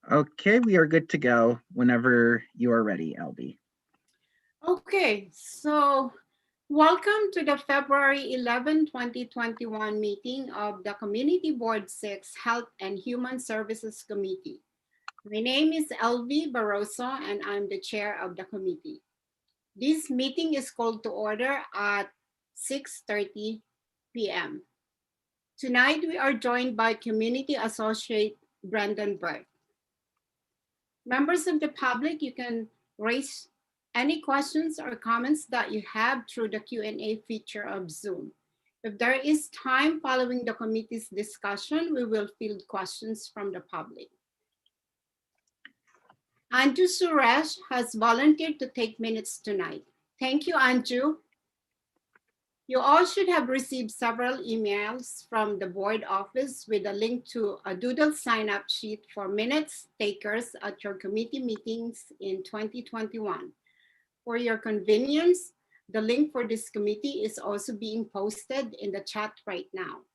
Okay, we are good to go whenever you are ready, LB. Okay, so welcome to the February 11, 2021 meeting of the Community Board 6 Health and Human Services Committee. My name is LV Barroso and I'm the chair of the committee. This meeting is called to order at 6:30 p.m. Tonight we are joined by Community Associate Brendan Burke. Members of the public, you can raise any questions or comments that you have through the Q&A feature of Zoom. If there is time following the committee's discussion, we will field questions from the public. Anju Suresh has volunteered to take minutes tonight. Thank you, Anju. You all should have received several emails from the board office with a link to a doodle sign-up sheet for minutes takers at your committee meetings in 2021. For your convenience, the link for this committee is also being posted in the chat right now.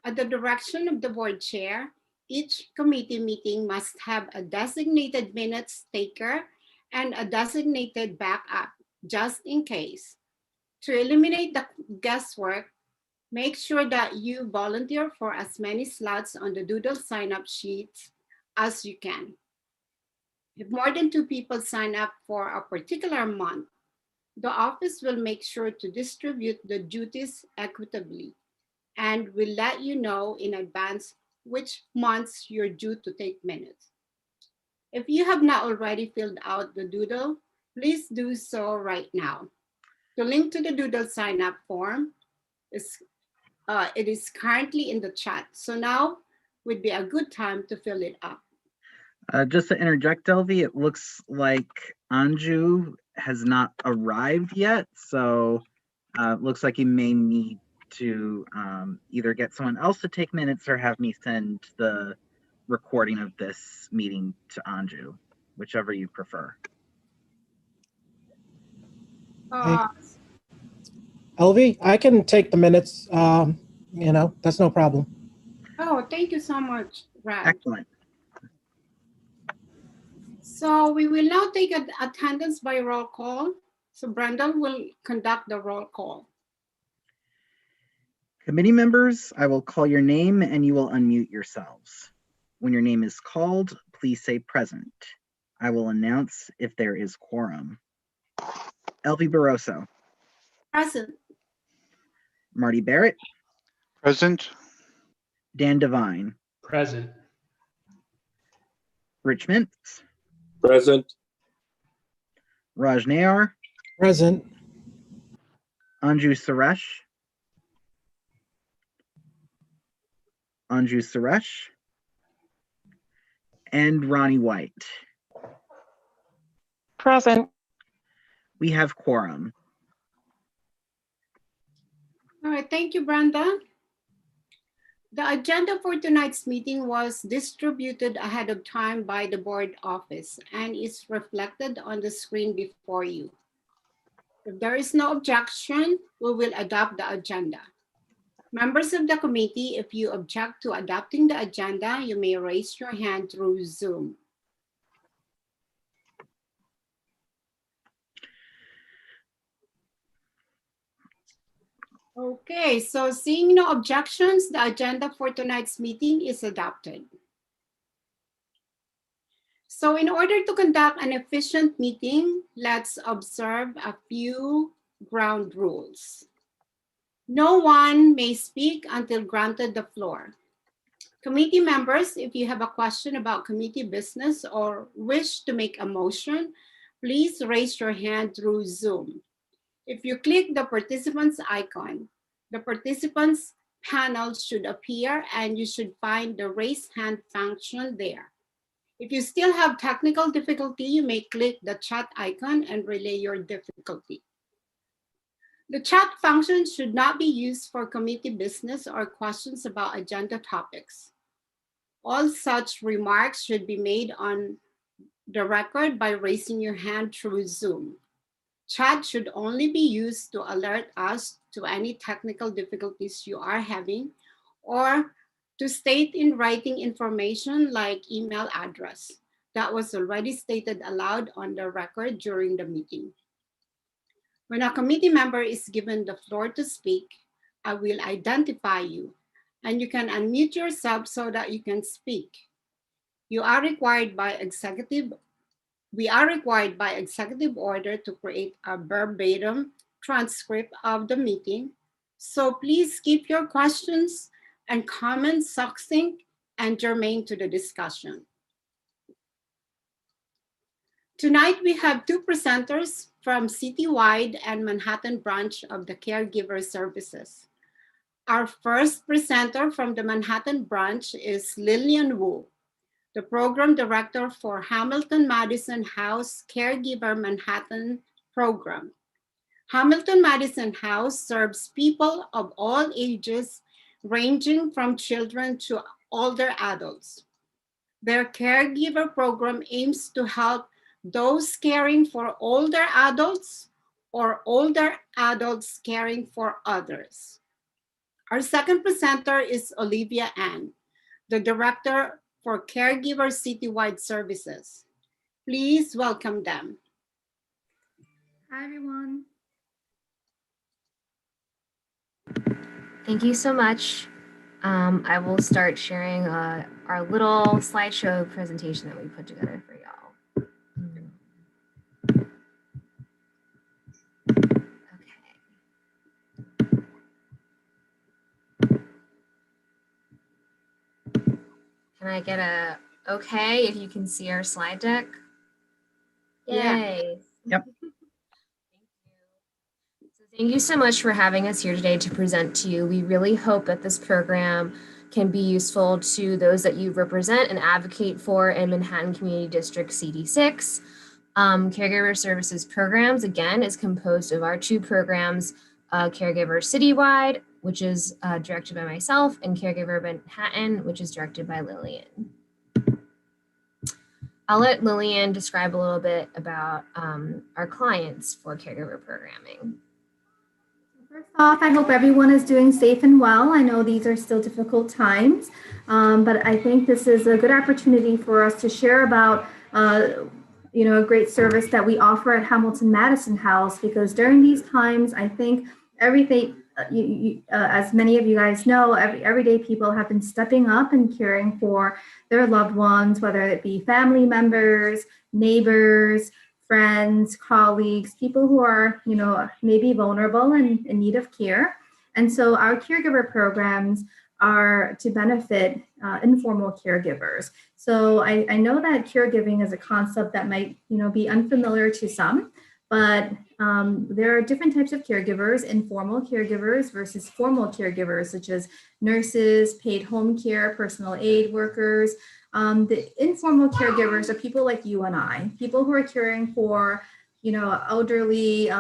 At the direction of the board chair, each committee meeting must have a designated minutes taker and a designated backup, just in case. To eliminate the guesswork, make sure that you volunteer for as many slots on the doodle sign-up sheets as you can. If more than 2 people sign up for a particular month, the office will make sure to distribute the duties equitably and will let you know in advance which months you're due to take minutes. If you have not already filled out the doodle, please do so right now. The link to the doodle sign-up form is it is currently in the chat. So now would be a good time to fill it up. Just to interject, LV, it looks like Anju has not arrived yet, so it looks like you may need to either get someone else to take minutes or have me send the recording of this meeting to Anju, whichever you prefer. LV, I can take the minutes. That's no problem. Oh, thank you so much, Brad. Excellent. So we will now take attendance by roll call. So Brendan will conduct the roll call. Committee members, I will call your name and you will unmute yourselves. When your name is called, please say present. I will announce if there is quorum. LV Barroso. Present. Marty Barrett. Present. Dan Devine. Present. Rich Mintz. Present. Raj Nayar. Present. Anju Suresh. Anju Suresh. And Ronnie White. Present. We have quorum. All right, thank you, Brenda. The agenda for tonight's meeting was distributed ahead of time by the board office and is reflected on the screen before you. If there is no objection, we will adopt the agenda. Members of the committee, if you object to adopting the agenda, you may raise your hand through Zoom. Okay, so seeing no objections, the agenda for tonight's meeting is adopted. So in order to conduct an efficient meeting, let's observe a few ground rules. No one may speak until granted the floor. Committee members, if you have a question about committee business or wish to make a motion, please raise your hand through Zoom. If you click the participants icon, the participants panel should appear and you should find the raise hand function there. If you still have technical difficulty, you may click the chat icon and relay your difficulty. The chat function should not be used for committee business or questions about agenda topics. All such remarks should be made on the record by raising your hand through Zoom. Chat should only be used to alert us to any technical difficulties you are having or to state in writing information like email address that was already stated aloud on the record during the meeting. When a committee member is given the floor to speak, I will identify you and you can unmute yourself so that you can speak. We are required by executive order to create a verbatim transcript of the meeting. So please keep your questions and comments succinct and germane to the discussion. Tonight, we have two presenters from Citywide and Manhattan branch of the Caregiver Services. Our first presenter from the Manhattan branch is Lillian Wu, the program director for Hamilton Madison House Caregiver Manhattan program. Hamilton Madison House serves people of all ages, ranging from children to older adults. Their caregiver program aims to help those caring for older adults or older adults caring for others. Our second presenter is Olivia Ann, the director for Caregiver Citywide Services. Please welcome them. Hi, everyone. Thank you so much. I will start sharing our little slideshow presentation that we put together for y'all. Okay. Can I get a okay if you can see our slide deck? Yay. Yep. Thank you so much for having us here today to present to you. We really hope that this program can be useful to those that you represent and advocate for in Manhattan Community District CD6. Caregiver Services Programs, again, is composed of our two programs, Caregiver Citywide, which is directed by myself, and Caregiver Manhattan, which is directed by Lillian. I'll let Lillian describe a little bit about our clients for caregiver programming. First off, I hope everyone is doing safe and well. I know these are still difficult times, but I think this is a good opportunity for us to share about a great service that we offer at Hamilton Madison House, because during these times, I think everything, as many of you guys know, everyday people have been stepping up and caring for their loved ones, whether it be family members, neighbors, friends, colleagues, people who are, maybe vulnerable and in need of care. And so our caregiver programs are to benefit informal caregivers. So I know that caregiving is a concept that might, be unfamiliar to some, but there are different types of caregivers, informal caregivers versus formal caregivers, such as nurses, paid home care, personal aid workers. The informal caregivers are people like you and I, people who are caring for, elderly,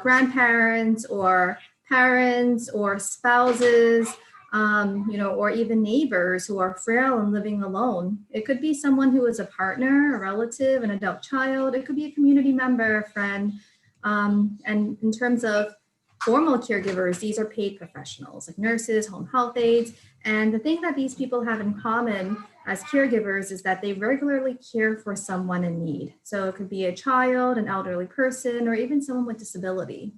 grandparents or parents or spouses, or even neighbors who are frail and living alone. It could be someone who is a partner, a relative, an adult child. It could be a community member, a friend. And in terms of formal caregivers, these are paid professionals like nurses, home health aides. And the thing that these people have in common as caregivers is that they regularly care for someone in need. So it could be a child, an elderly person, or even someone with disability.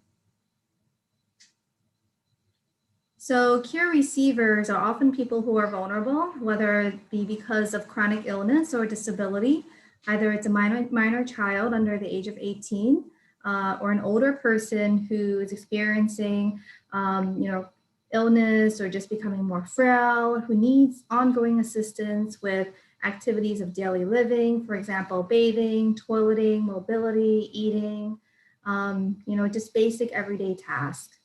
So care receivers are often people who are vulnerable, whether it be because of chronic illness or disability. Either it's a minor child under the age of 18, or an older person who is experiencing, illness or just becoming more frail, who needs ongoing assistance with activities of daily living, for example, bathing, toileting, mobility, eating, just basic everyday tasks.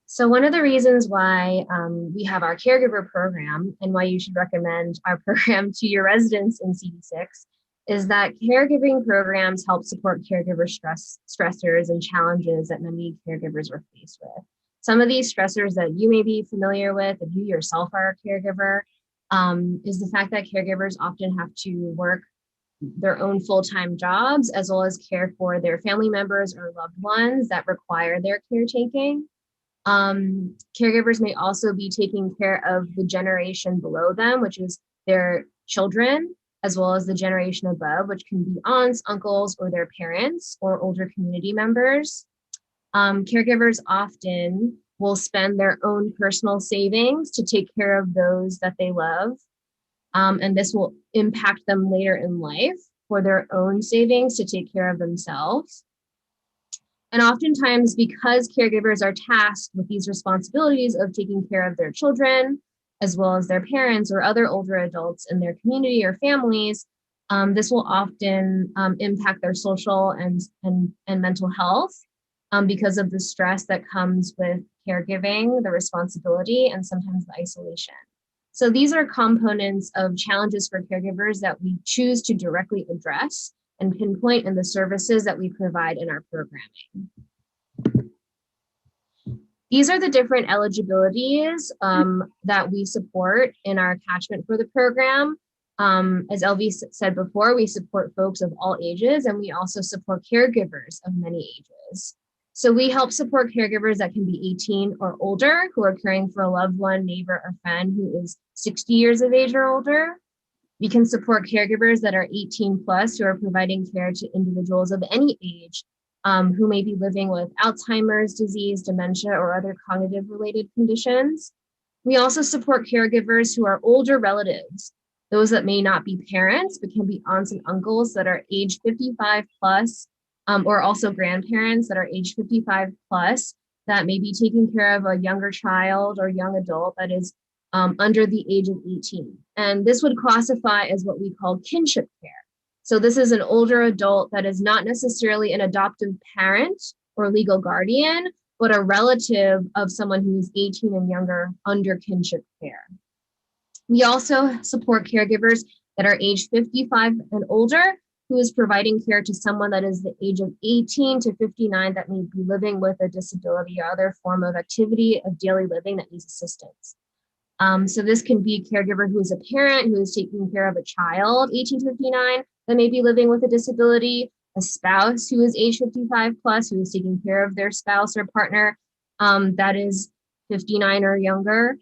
So one of the reasons why we have our caregiver program and why you should recommend our program to your residents in CD6 is that caregiving programs help support caregiver stressors and challenges that many caregivers are faced with. Some of these stressors that you may be familiar with, if you yourself are a caregiver, is the fact that caregivers often have to work their own full-time jobs, as well as care for their family members or loved ones that require their caretaking. Caregivers may also be taking care of the generation below them, which is their children, as well as the generation above, which can be aunts, uncles, or their parents or older community members. Caregivers often will spend their own personal savings to take care of those that they love. And this will impact them later in life for their own savings to take care of themselves. And oftentimes, because caregivers are tasked with these responsibilities of taking care of their children, as well as their parents or other older adults in their community or families, this will often impact their social and mental health because of the stress that comes with caregiving, the responsibility, and sometimes the isolation. So these are components of challenges for caregivers that we choose to directly address and pinpoint in the services that we provide in our programming. These are the different eligibilities that we support in our catchment for the program. As LV said before, we support folks of all ages, and we also support caregivers of many ages. So we help support caregivers that can be 18 or older who are caring for a loved one, neighbor, or friend who is 60 years of age or older. We can support caregivers that are 18 plus who are providing care to individuals of any age who may be living with Alzheimer's disease, dementia, or other cognitive related conditions. We also support caregivers who are older relatives, those that may not be parents, but can be aunts and uncles that are age 55 plus, or also grandparents that are age 55 plus that may be taking care of a younger child or young adult that is under the age of 18. And this would classify as what we call kinship care. So this is an older adult that is not necessarily an adoptive parent or legal guardian, but a relative of someone who is 18 and younger under kinship care. We also support caregivers that are age 55 and older, who is providing care to someone that is the age of 18 to 59 that may be living with a disability or other form of activity of daily living that needs assistance. So this can be a caregiver who is a parent who is taking care of a child, 18 to 59, that may be living with a disability, a spouse who is age 55 plus, who is taking care of their spouse or partner that is 59 or younger.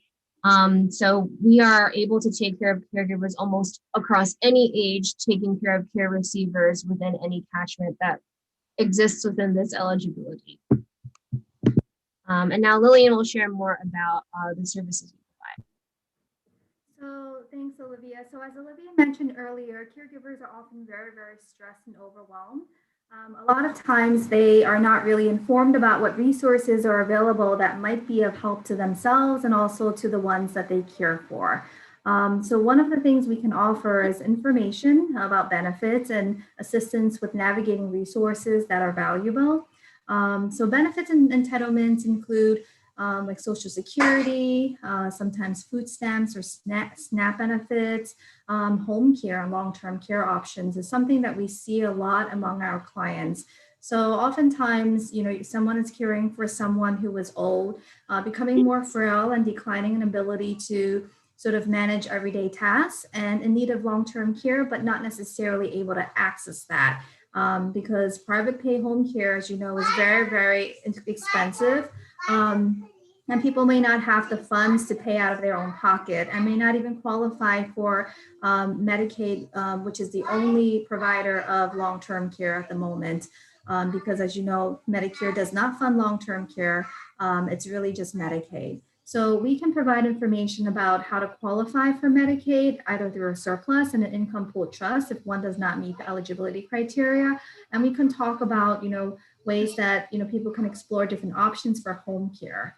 So we are able to take care of caregivers almost across any age, taking care of care receivers within any catchment that exists within this eligibility. And now Lillian will share more about the services we provide. So thanks, Olivia. So as Olivia mentioned earlier, caregivers are often very, very stressed and overwhelmed. A lot of times they are not really informed about what resources are available that might be of help to themselves and also to the ones that they care for. So one of the things we can offer is information about benefits and assistance with navigating resources that are valuable. So benefits and entitlements include like Social Security, sometimes food stamps or SNAP benefits, home care and long-term care options is something that we see a lot among our clients. So oftentimes, someone is caring for someone who is old, becoming more frail and declining in ability to sort of manage everyday tasks and in need of long-term care, but not necessarily able to access that because private pay home care, as you know, is very, very expensive. And people may not have the funds to pay out of their own pocket and may not even qualify for Medicaid, which is the only provider of long-term care at the moment. Because as you know, Medicare does not fund long-term care. It's really just Medicaid. So we can provide information about how to qualify for Medicaid, either through a surplus and an income pool trust if one does not meet the eligibility criteria. And we can talk about, ways that, people can explore different options for home care.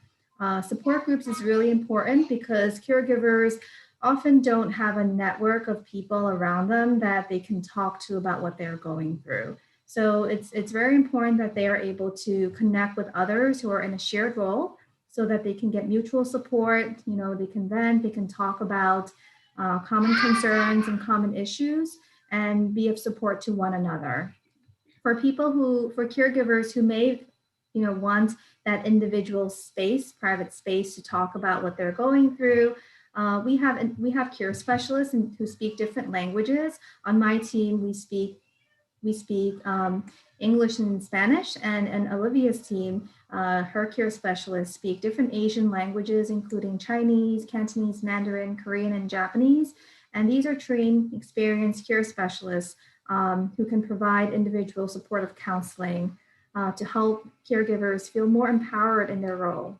Support groups is really important because caregivers often don't have a network of people around them that they can talk to about what they're going through. So it's very important that they are able to connect with others who are in a shared role so that they can get mutual support, they can vent, they can talk about common concerns and common issues and be of support to one another. For caregivers who may, want that individual space, private space to talk about what they're going through, We have care specialists who speak different languages. On my team, we speak English and Spanish, and Olivia's team, her care specialists speak different Asian languages, including Chinese, Cantonese, Mandarin, Korean, and Japanese. And these are trained, experienced care specialists who can provide individual supportive counseling to help caregivers feel more empowered in their role.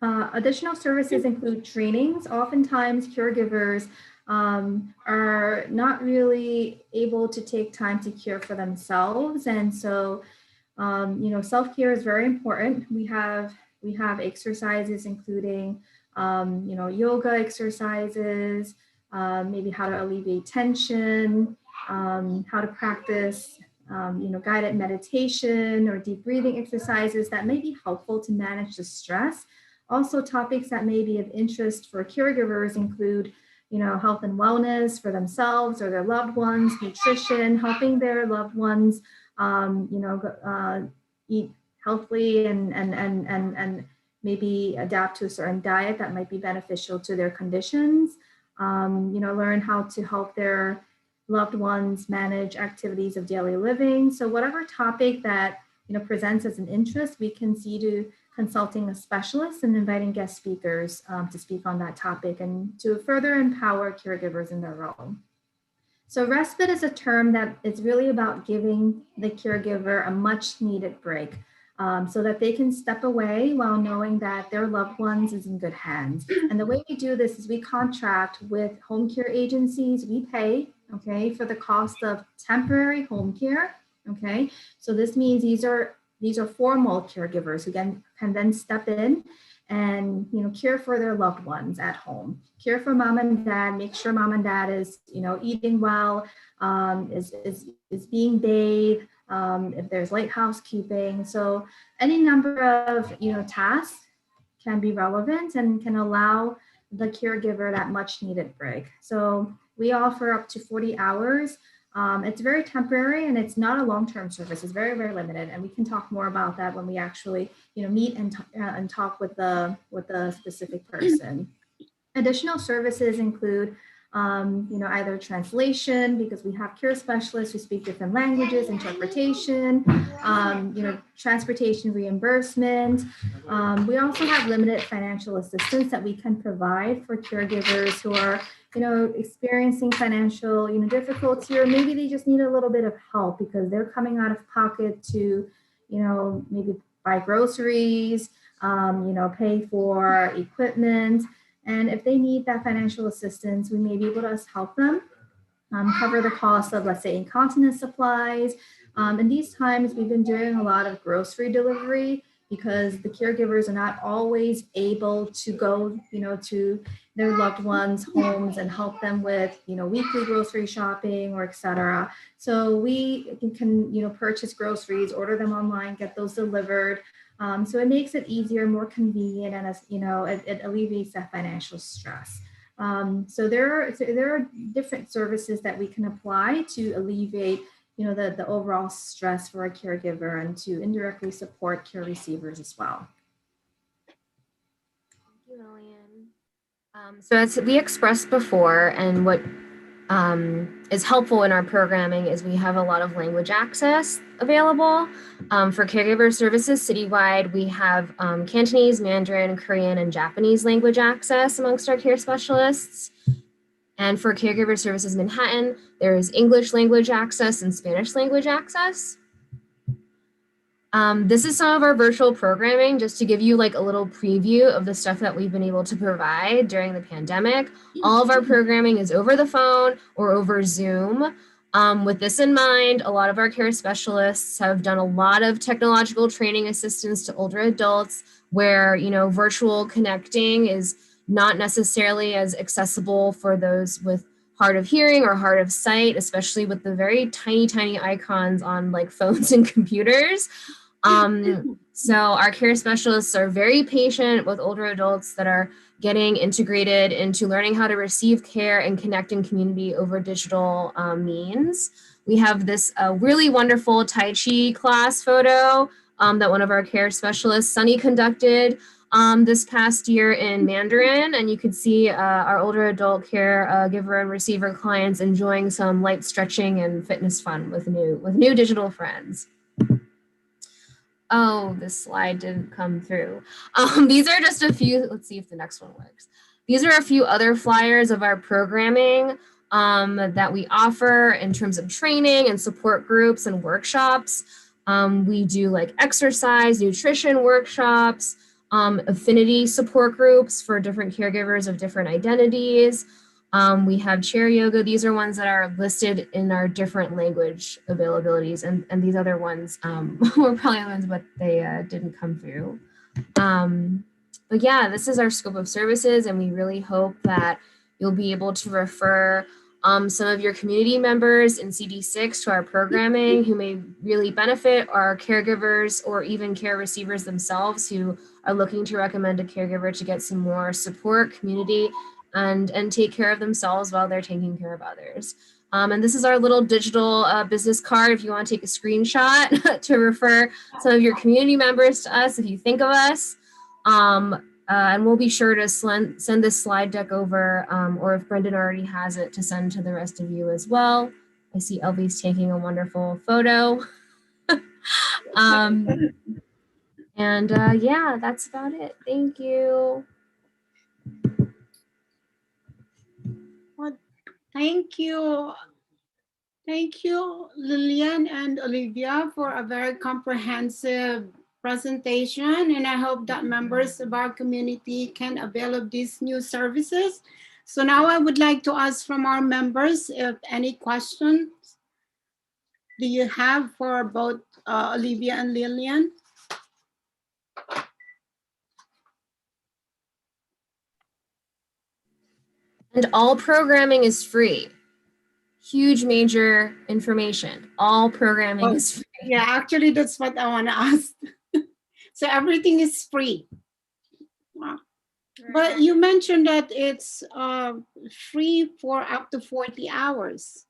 Additional services include trainings. Oftentimes, caregivers are not really able to take time to care for themselves, and so self-care is very important. We have exercises including yoga exercises, maybe how to alleviate tension, how to practice guided meditation or deep breathing exercises that may be helpful to manage the stress. Also, topics that may be of interest for caregivers include health and wellness for themselves or their loved ones, nutrition, helping their loved ones eat healthily and maybe adapt to a certain diet that might be beneficial to their conditions. Learn how to help their loved ones manage activities of daily living. So whatever topic that presents as an interest, we can see to consulting a specialist and inviting guest speakers to speak on that topic and to further empower caregivers in their role. So respite is a term that is really about giving the caregiver a much needed break so that they can step away while knowing that their loved ones is in good hands. And the way we do this is we contract with home care agencies. We pay, for the cost of temporary home care, So this means these are formal caregivers who can then step in and care for their loved ones at home, care for mom and dad, make sure mom and dad is eating well, is being bathed, if there's light housekeeping. So any number of tasks can be relevant and can allow the caregiver that much needed break. So we offer up to 40 hours. It's very temporary and it's not a long-term service. It's very, very limited. And we can talk more about that when we actually, meet and talk with the specific person. Additional services include, either translation, because we have care specialists who speak different languages, interpretation, transportation reimbursement. We also have limited financial assistance that we can provide for caregivers who are experiencing financial, difficulty, or maybe they just need a little bit of help because they're coming out of pocket to, maybe buy groceries, pay for equipment. And if they need that financial assistance, we may be able to help them cover the cost of, let's say, incontinence supplies. In these times, we've been doing a lot of grocery delivery because the caregivers are not always able to go, to their loved ones' homes and help them with, weekly grocery shopping or et cetera. So we can, purchase groceries, order them online, get those delivered. So it makes it easier, more convenient, and it alleviates that financial stress. So there are different services that we can apply to alleviate the overall stress for a caregiver and to indirectly support care receivers as well. Thank you, Lillian. So as we expressed before, and what is helpful in our programming is we have a lot of language access available. For caregiver services citywide, we have Cantonese, Mandarin, Korean, and Japanese language access amongst our care specialists. And for caregiver services Manhattan, there is English language access and Spanish language access. This is some of our virtual programming, just to give you like a little preview of the stuff that we've been able to provide during the pandemic. All of our programming is over the phone or over Zoom. With this in mind, a lot of our care specialists have done a lot of technological training assistance to older adults where, virtual connecting is not necessarily as accessible for those with hard of hearing or hard of sight, especially with the very tiny, tiny icons on like phones and computers. So our care specialists are very patient with older adults that are getting integrated into learning how to receive care and connect in community over digital means. We have this really wonderful Tai Chi class photo that one of our care specialists, Sunny, conducted. this past year in Mandarin, and you could see our older adult care giver and receiver clients enjoying some light stretching and fitness fun with new digital friends. Oh, this slide didn't come through. These are just a few. Let's see if the next one works. These are a few other flyers of our programming that we offer in terms of training and support groups and workshops. We do like exercise, nutrition workshops, affinity support groups for different caregivers of different identities. We have chair yoga. These are ones that are listed in our different language availabilities, and these other ones were probably the ones, but they didn't come through. But yeah, this is our scope of services, and we really hope that you'll be able to refer some of your community members in CD6 to our programming who may really benefit, or caregivers or even care receivers themselves who are looking to recommend a caregiver to get some more support, community, and take care of themselves while they're taking care of others. And this is our little digital business card if you want to take a screenshot to refer some of your community members to us if you think of us. And we'll be sure to send this slide deck over, or if Brendan already has it, to send to the rest of you as well. I see Elvie's taking a wonderful photo. Yeah, that's about it. Thank you. Well, thank you. Thank you, Lillian and Olivia, for a very comprehensive presentation. And I hope that members of our community can avail of these new services. So now I would like to ask from our members if any questions do you have for both Olivia and Lillian? And all programming is free. Huge major information. All programming is free. Yeah, actually, that's what I want to ask. So everything is free. Wow. But you mentioned that it's free for up to 40 hours.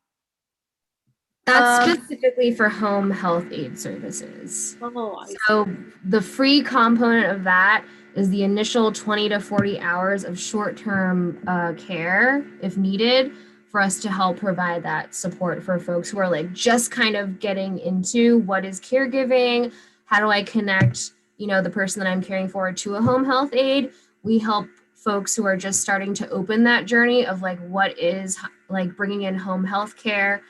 That's specifically for home health aid services. Oh, so the free component of that is the initial 20 to 40 hours of short-term care, if needed, for us to help provide that support for folks who are like just kind of getting into what is caregiving, how do I connect, the person that I'm caring for to a home health aide. We help folks who are just starting to open that journey of like what is like bringing in home health care,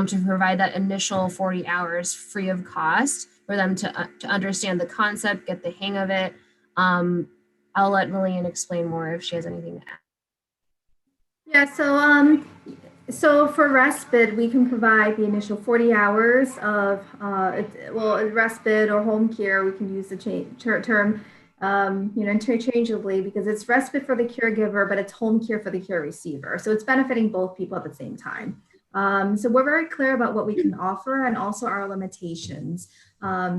to provide that initial 40 hours free of cost for them to understand the concept, get the hang of it. I'll let Lillian explain more if she has anything to add. Yeah, so for respite, we can provide the initial 40 hours of, respite or home care. We can use the term, interchangeably, because it's respite for the caregiver, but it's home care for the care receiver. So it's benefiting both people at the same time. So we're very clear about what we can offer and also our limitations,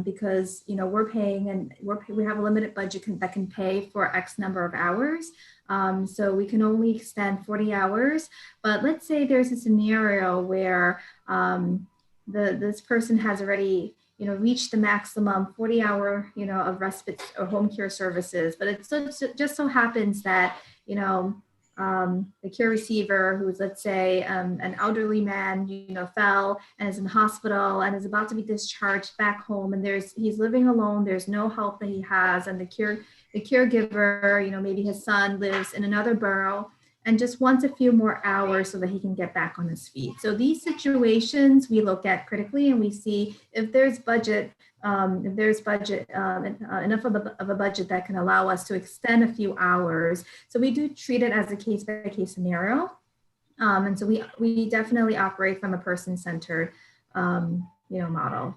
because we're paying and we have a limited budget that can pay for X number of hours. So we can only extend 40 hours. But let's say there's a scenario where this person has already reached the maximum 40-hour of respite or home care services, but it just so happens that the care receiver, who's, let's say, an elderly man, fell and is in the hospital and is about to be discharged back home, and he's living alone. There's no help that he has, and the caregiver, maybe his son lives in another borough and just wants a few more hours so that he can get back on his feet. So these situations we look at critically, and we see if there's budget. Enough of a budget that can allow us to extend a few hours. So we do treat it as a case-by-case scenario. And so we definitely operate from a person-centered, model.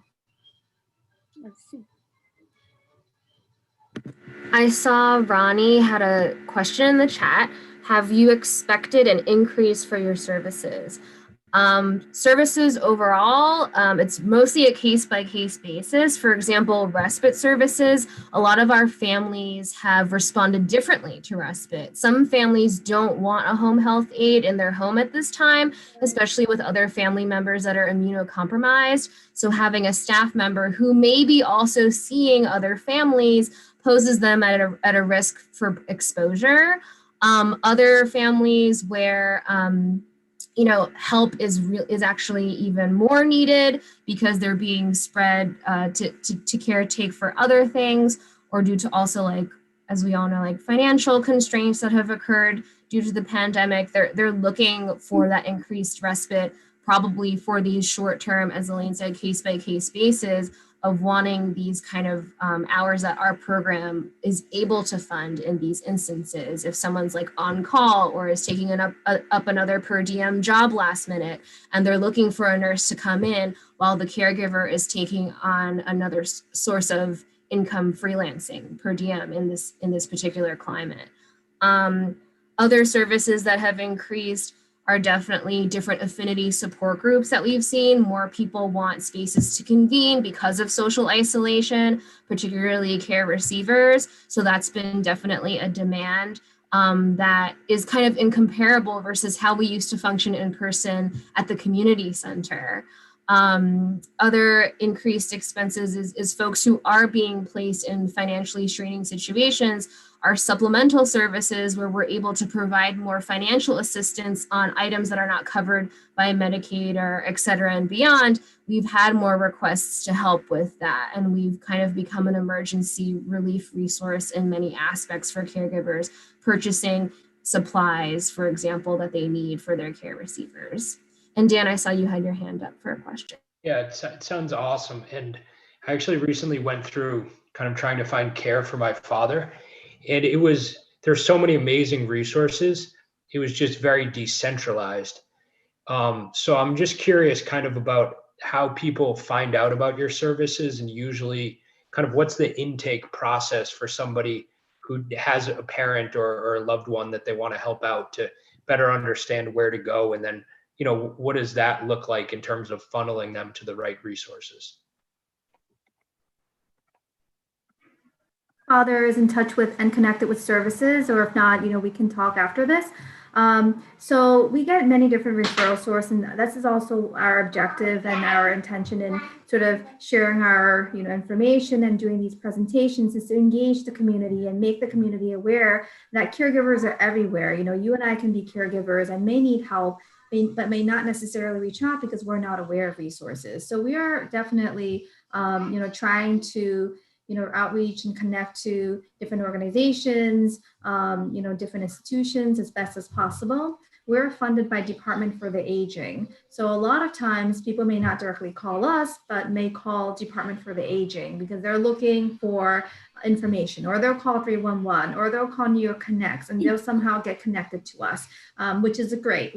Let's see. I saw Ronnie had a question in the chat. Have you expected an increase for your services? Services overall, it's mostly a case-by-case basis. For example, respite services, a lot of our families have responded differently to respite. Some families don't want a home health aide in their home at this time, especially with other family members that are immunocompromised. So having a staff member who may be also seeing other families poses them at a risk for exposure. Other families where help is actually even more needed because they're being spread to caretake for other things, or due to also, like, as we all know, like financial constraints that have occurred due to the pandemic. They're looking for that increased respite, probably for these short-term, as Elaine said, case-by-case basis, of wanting these kind of hours that our program is able to fund in these instances. If someone's like on call or is taking up another per diem job last minute, and they're looking for a nurse to come in while the caregiver is taking on another source of income, freelancing per diem in this particular climate. Other services that have increased are definitely different affinity support groups that we've seen. More people want spaces to convene because of social isolation, particularly care receivers. So that's been definitely a demand that is kind of incomparable versus how we used to function in person at the community center. Other increased expenses is folks who are being placed in financially straining situations. Our supplemental services, where we're able to provide more financial assistance on items that are not covered by Medicaid or et cetera and beyond, we've had more requests to help with that. And we've kind of become an emergency relief resource in many aspects for caregivers, purchasing supplies, for example, that they need for their care receivers. And Dan, I saw you had your hand up for a question. Yeah, it sounds awesome. And I actually recently went through kind of trying to find care for my father. And there's so many amazing resources. It was just very decentralized. So I'm just curious kind of about how people find out about your services, and usually kind of what's the intake process for somebody who has a parent or a loved one that they want to help out to better understand where to go. And then, what does that look like in terms of funneling them to the right resources? Father is in touch with and connected with services, or if not, we can talk after this. So we get many different referral sources, and this is also our objective and our intention in sort of sharing our information and doing these presentations, is to engage the community and make the community aware that caregivers are everywhere. You and I can be caregivers and may need help, but may not necessarily reach out because we're not aware of resources. So we are definitely trying to outreach and connect to different organizations, different institutions as best as possible. We're funded by Department for the Aging. So a lot of times people may not directly call us, but may call Department for the Aging because they're looking for information, or they'll call 311, or they'll call New York Connects, and they'll somehow get connected to us, which is great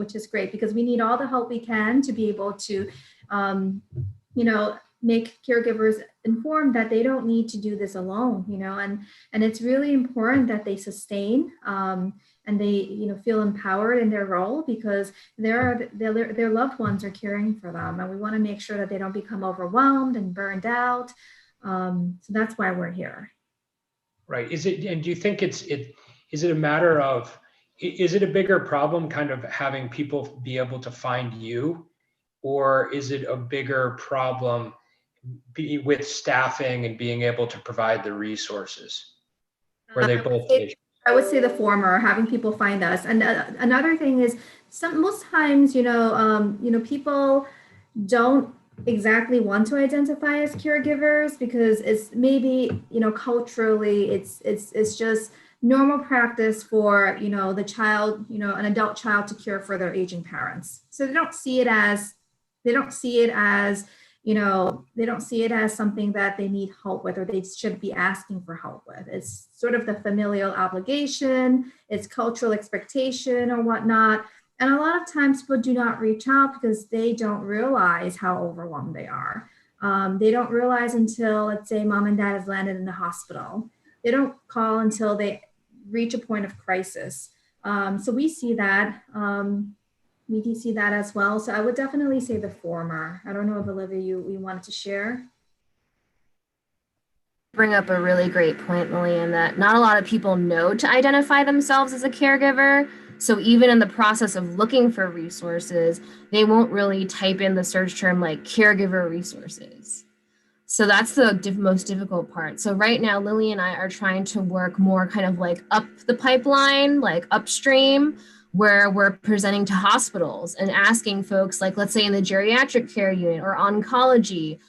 because we need all the help we can to be able to, make caregivers informed that they don't need to do this alone, and it's really important that they sustain and they, feel empowered in their role, because their loved ones are caring for them, and we want to make sure that they don't become overwhelmed and burned out. So that's why we're here. Right. And do you think is it a matter of, is it a bigger problem kind of having people be able to find you, or is it a bigger problem with staffing and being able to provide the resources? Or are they both? I would say the former, having people find us. And another thing is, most times, people don't exactly want to identify as caregivers because it's maybe, culturally, it's just normal practice for, the child, an adult child to care for their aging parents. So they don't see it as something that they need help with, or they should be asking for help with. It's sort of the familial obligation, it's cultural expectation or whatnot. And a lot of times people do not reach out because they don't realize how overwhelmed they are. They don't realize until, let's say, mom and dad has landed in the hospital. They don't call until they reach a point of crisis. So we see that. We do see that as well. So I would definitely say the former. I don't know if Olivia, you wanted to share. Bring up a really great point, Lillian, that not a lot of people know to identify themselves as a caregiver. So even in the process of looking for resources, they won't really type in the search term like caregiver resources. So that's the most difficult part. So right now, Lily and I are trying to work more kind of like up the pipeline, like upstream, where we're presenting to hospitals and asking folks, like let's say in the geriatric care unit or oncology,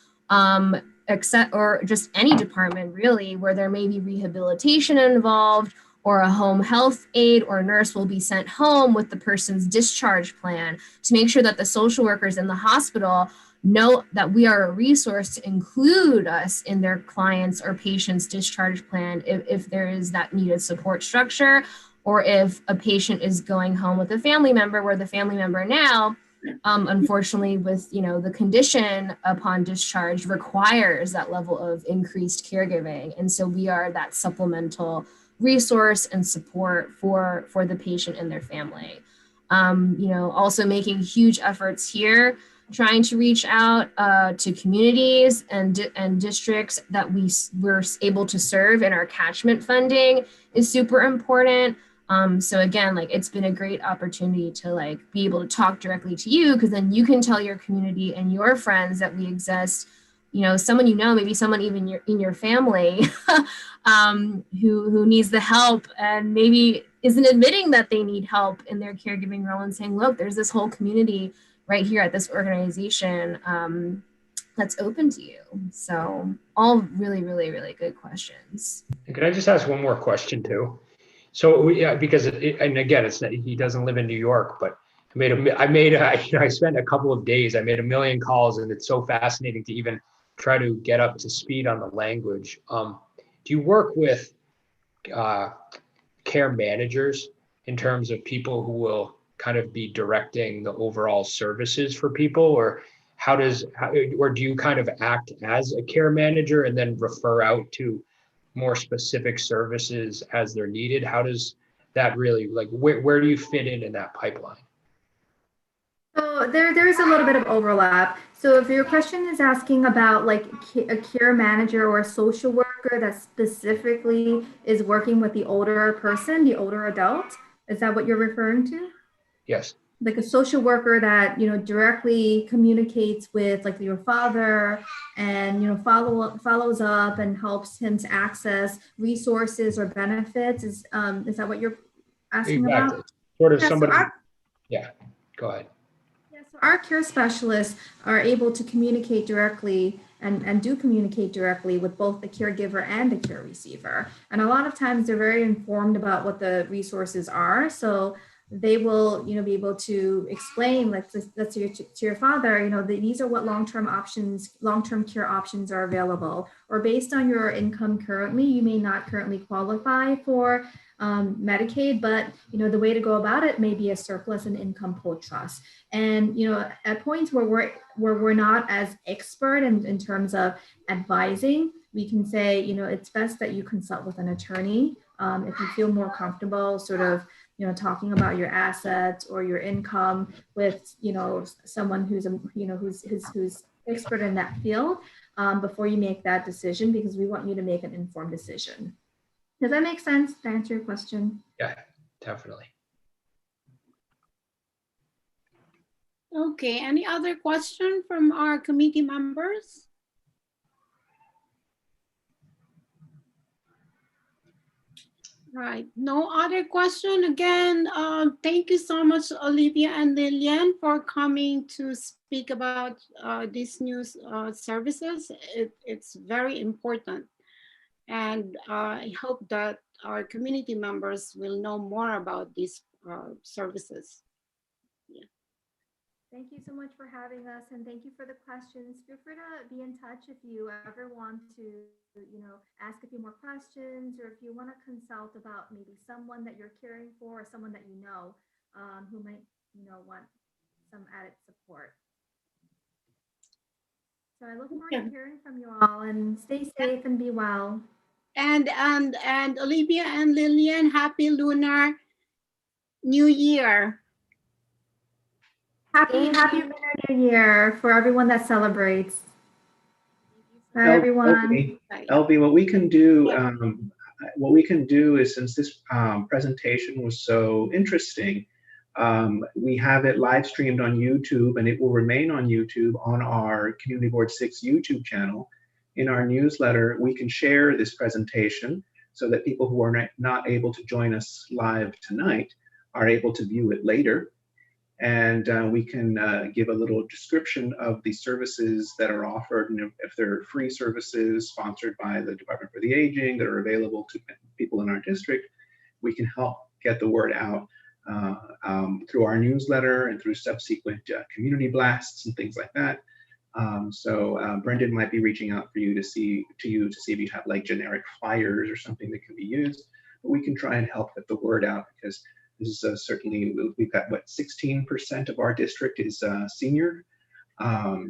except or just any department really, where there may be rehabilitation involved, or a home health aide or nurse will be sent home with the person's discharge plan to make sure that the social workers in the hospital know that we are a resource to include us in their clients or patients' discharge plan if there is that needed support structure, or if a patient is going home with a family member where the family member now, unfortunately with, you know, the condition upon discharge requires that level of increased caregiving. And so we are that supplemental resource and support for the patient and their family. You know, also making huge efforts here, trying to reach out to communities and districts that we're able to serve in our catchment funding is super important. So again, like it's been a great opportunity to like be able to talk directly to you, because then you can tell your community and your friends that we exist. You know, someone you know, maybe someone even in your family who needs the help and maybe isn't admitting that they need help in their caregiving role, and saying, look, there's this whole community right here at this organization that's open to you. So all really, really, really good questions. Can I just ask one more question too? So yeah, because and again, it's not, he doesn't live in New York, but I spent a couple of days, I made a million calls, and it's so fascinating to even try to get up to speed on the language. Do you work with care managers in terms of people who will kind of be directing the overall services for people, or or do you kind of act as a care manager and then refer out to more specific services as they're needed? How does that really, like, where do you fit in that pipeline? So there's a little bit of overlap. So if your question is asking about like a care manager or a social worker that specifically is working with the older person, the older adult, is that what you're referring to? Yes. Like a social worker that, you know, directly communicates with like your father and, you know, follows up and helps him to access resources or benefits. Is that what you're asking Exactly. about? Sort of Yeah, somebody. Yeah, go ahead. Yeah, so our care specialists are able to communicate directly and do communicate directly with both the caregiver and the care receiver. And a lot of times they're very informed about what the resources are. So they will, you know, be able to explain, let's say to your father, you know, these are what long-term care options are available, or based on your income currently, you may not currently qualify for Medicaid, but, you know, the way to go about it may be a surplus and income pool trust. And, you know, at points where we're not as expert in terms of advising, we can say, you know, it's best that you consult with an attorney if you feel more comfortable sort of, you know, talking about your assets or your income with, you know, someone who's, you know, who's expert in that field before you make that decision, because we want you to make an informed decision. Does that make sense to answer your question? Yeah, definitely. Okay, any other question from our committee members? Right, no other question. Again, thank you so much, Olivia and Lillian, for coming to speak about these new services. It's very important. And I hope that our community members will know more about these services. Yeah. Thank you so much for having us, and thank you for the questions. Feel free to be in touch if you ever want to, you know, ask a few more questions, or if you want to consult about maybe someone that you're caring for or someone that you know who might, you know, want some added support. So I look forward to hearing from you all, and stay safe and be well. And Olivia and Lillian, happy Lunar New Year. Happy Lunar New Year for everyone that celebrates. Bye, everyone. LB, what we can do is, since this presentation was so interesting, we have it live streamed on YouTube, and it will remain on YouTube on our Community Board 6 YouTube channel. in our newsletter, we can share this presentation so that people who are not able to join us live tonight are able to view it later. And we can give a little description of the services that are offered, and if they're free services sponsored by the Department for the Aging that are available to people in our district, we can help get the word out through our newsletter and through subsequent community blasts and things like that. So Brendan might be reaching out for you to see if you have like generic flyers or something that can be used. But we can try and help get the word out, because this is certainly, we've got what, 16% of our district is senior.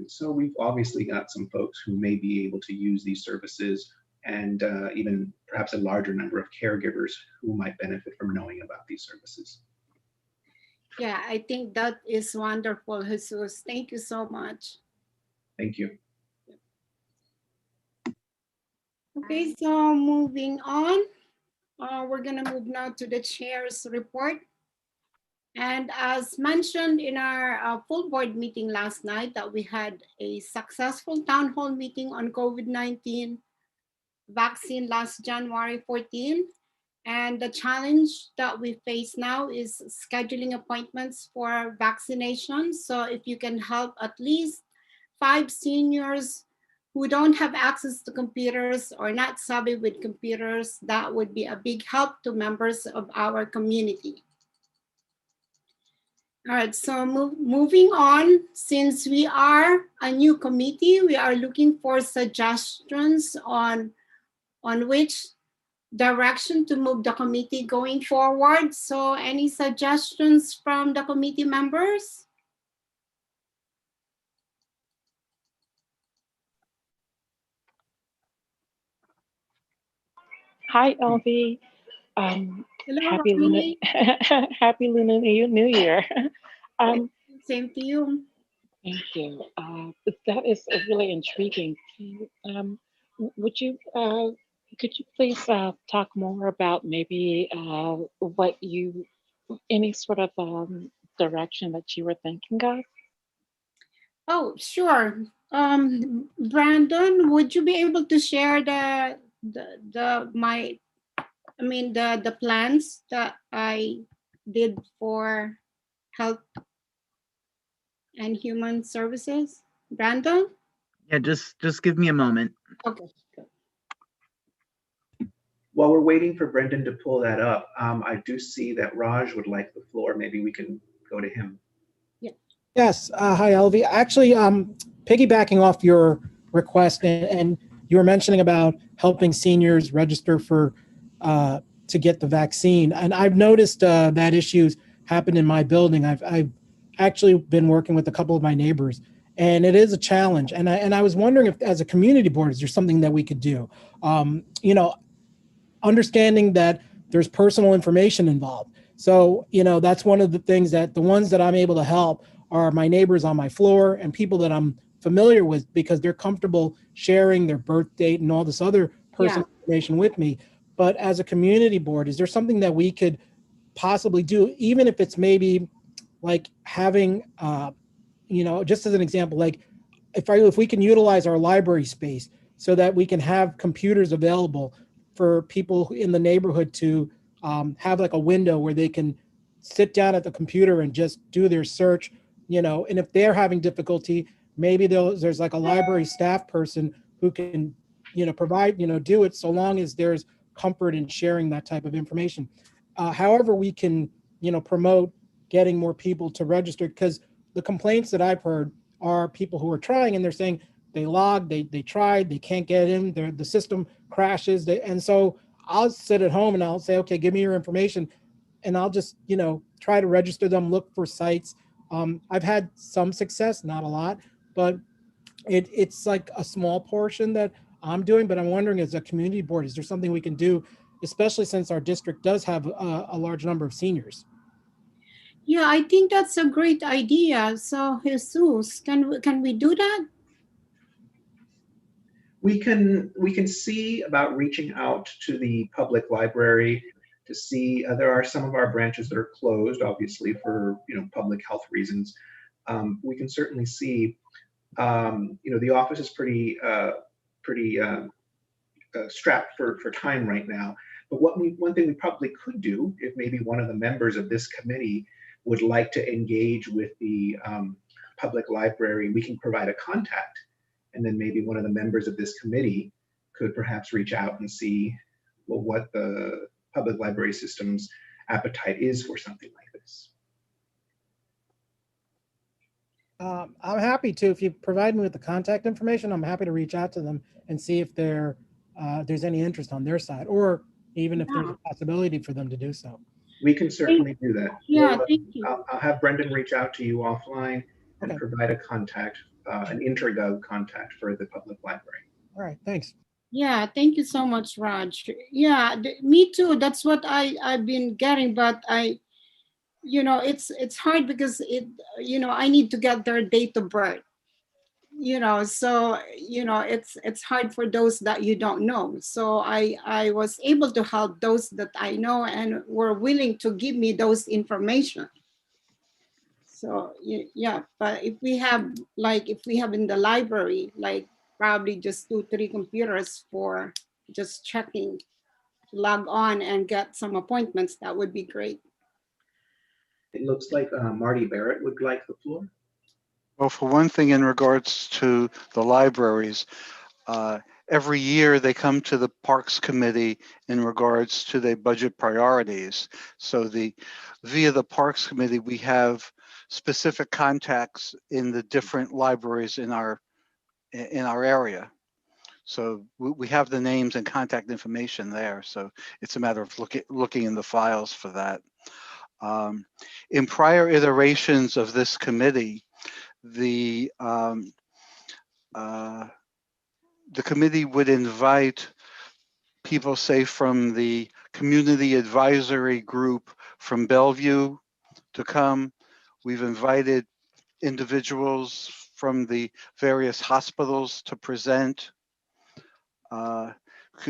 So we've obviously got some folks who may be able to use these services, and even perhaps a larger number of caregivers who might benefit from knowing about these services. Yeah, I think that is wonderful, Jesus. Thank you so much. Thank you. Okay, so moving on, we're gonna move now to the chair's report. And as mentioned in our full board meeting last night, that we had a successful town hall meeting on COVID-19 vaccine last January 14. And the challenge that we face now is scheduling appointments for vaccination. So if you can help at least 5 seniors who don't have access to computers or not savvy with computers, that would be a big help to members of our community. All right, so moving on, since we are a new committee, we are looking for suggestions on which direction to move the committee going forward. So any suggestions from the committee members? Hi, LV. Hello, Happy Lunar, Ronnie. Happy Lunar New Year. Same to you. Thank you. That is really intriguing. Would you, could you please talk more about maybe any sort of direction that you were thinking of? Oh, sure. Brandon, would you be able to share the plans that I did for health and human services? Brandon? Yeah, just give me a moment. Okay. While we're waiting for Brendan to pull that up, I do see that Raj would like the floor. Maybe we can go to him. Yes. Hi, Elvie. Actually, piggybacking off your request, and you were mentioning about helping seniors register for to get the vaccine, and I've noticed that issues happen in my building. I've actually been working with a couple of my neighbors, and it is a challenge. And I was wondering if, as a community board, is there something that we could do? Understanding that there's personal information involved. So, that's one of the things that the ones that I'm able to help are my neighbors on my floor and people that I'm familiar with, because they're comfortable sharing their birth date and all this other personal information with me. But as a community board, is there something that we could possibly do, even if it's maybe like having, just as an example, like if we can utilize our library space so that we can have computers available for people in the neighborhood to have like a window where they can sit down at the computer and just do their search, and if they're having difficulty, maybe there's like a library staff person who can, provide, do it, so long as there's comfort in sharing that type of information. However, we can, promote getting more people to register, because the complaints that I've heard are people who are trying and they're saying they logged, they tried, they can't get in, the system crashes. And so I'll sit at home and I'll say, okay, give me your information. And I'll just, try to register them, look for sites. I've had some success, not a lot, but it's like a small portion that I'm doing. But I'm wondering, as a community board, is there something we can do, especially since our district does have a large number of seniors? Yeah, I think that's a great idea. So Jesus, can we do that? We can see about reaching out to the public library to see, there are some of our branches that are closed, obviously, for public health reasons. We can certainly see, the office is pretty pretty strapped for time right now. But one thing we probably could do, if maybe one of the members of this committee would like to engage with the public library, we can provide a contact, and then maybe one of the members of this committee could perhaps reach out and see, well, what the public library system's appetite is for something like this. I'm happy to, if you provide me with the contact information, I'm happy to reach out to them and see if there's any interest on their side, or even if there's a possibility for them to do so. We can certainly do that. Yeah, Well, thank you. I'll have Brendan reach out to you offline and Okay. provide a contact, an intergov contact for the public library. All right, thanks. Yeah, thank you so much, Raj. Yeah, me too. That's what I've been getting, but it's hard because I need to get their date of birth. So it's hard for those that you don't know. So I was able to help those that I know and were willing to give me those information. So yeah, but if we have in the library, like probably just 2-3 computers for just checking to log on and get some appointments, that would be great. It looks like Marty Barrett would like the floor. Well, for one thing, in regards to the libraries, every year they come to the Parks Committee in regards to their budget priorities. So via the Parks Committee, we have specific contacts in the different libraries in our area. So we have the names and contact information there. So it's a matter of looking in the files for that. In prior iterations of this committee, the committee would invite people, say, from the community advisory group from Bellevue to come. We've invited individuals from the various hospitals to present.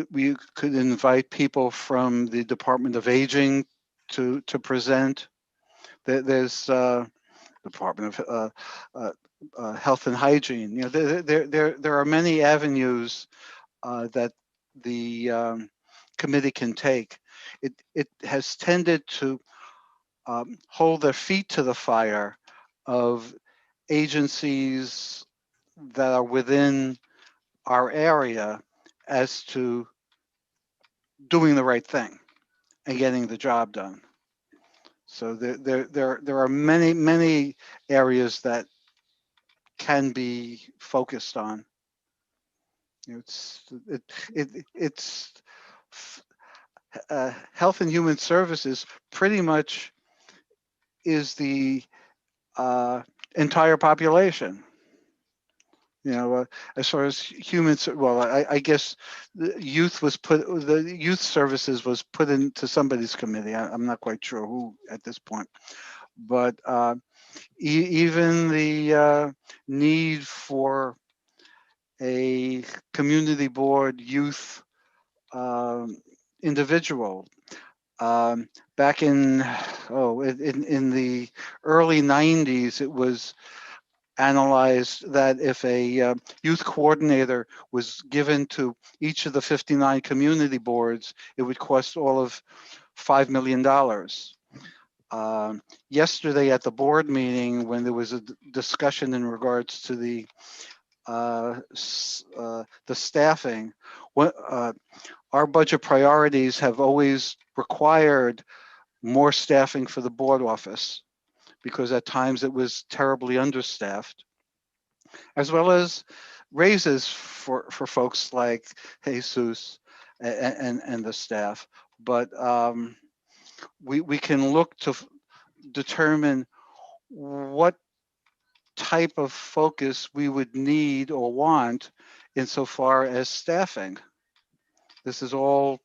We could invite people from the Department of Aging to present. There's Department of Health and Hygiene. There are many avenues that the committee can take. It has tended to hold their feet to the fire of agencies that are within our area as to doing the right thing and getting the job done. So there are many areas that can be focused on. It's Health and Human Services pretty much is the entire population. As far as humans, well, I guess the youth services was put into somebody's committee. I'm not quite sure who at this point, but even the need for a community board youth individual. Back in the early 90s, it was analyzed that if a youth coordinator was given to each of the 59 community boards, it would cost all of $5 million. Yesterday at the board meeting, when there was a discussion in regards to the staffing, our budget priorities have always required more staffing for the board office, because at times it was terribly understaffed, as well as raises for folks like Jesus and the staff. But we can look to determine what type of focus we would need or want insofar as staffing. This is all